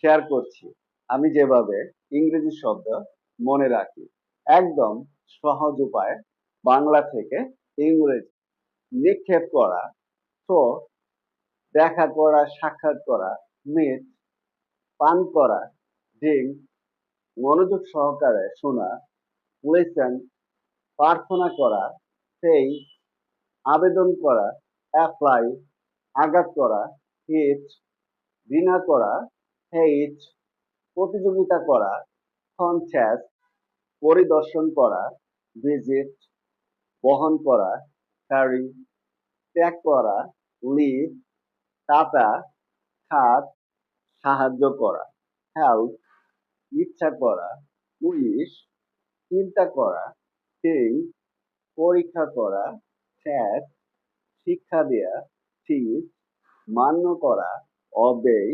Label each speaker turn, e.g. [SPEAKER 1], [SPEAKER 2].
[SPEAKER 1] Share করছি। আমি যেভাবে ইংরেজি শব্দ মনে রাখি, একদম সহজ উপায়। বাংলা থেকে ইংরেজি নিক্ষেপ করা, তো দেখা করা, সাক্ষাৎ করা, মিট, পান করা, ড্রিঙ্ক, মনোযোগ সহকারে শোনা, লিসেন, প্রার্থনা করা, সেই, আবেদন করা, অ্যাপ্লাই, আঘাত করা, হিট, ঘৃণা করা, হেইট, প্রতিযোগিতা করা, কনটেস্ট, পরিদর্শন করা, ভিজিট, বহন করা, ক্যারি, ত্যাগ করা, লিভ, টাটা, খাত, সাহায্য করা, হেল্প, ইচ্ছা করা, উইশ, চিন্তা করা, থিঙ্ক, পরীক্ষা করা, টেস্ট, শিক্ষা দেয়া, টিচ, মান্য করা, অবেই,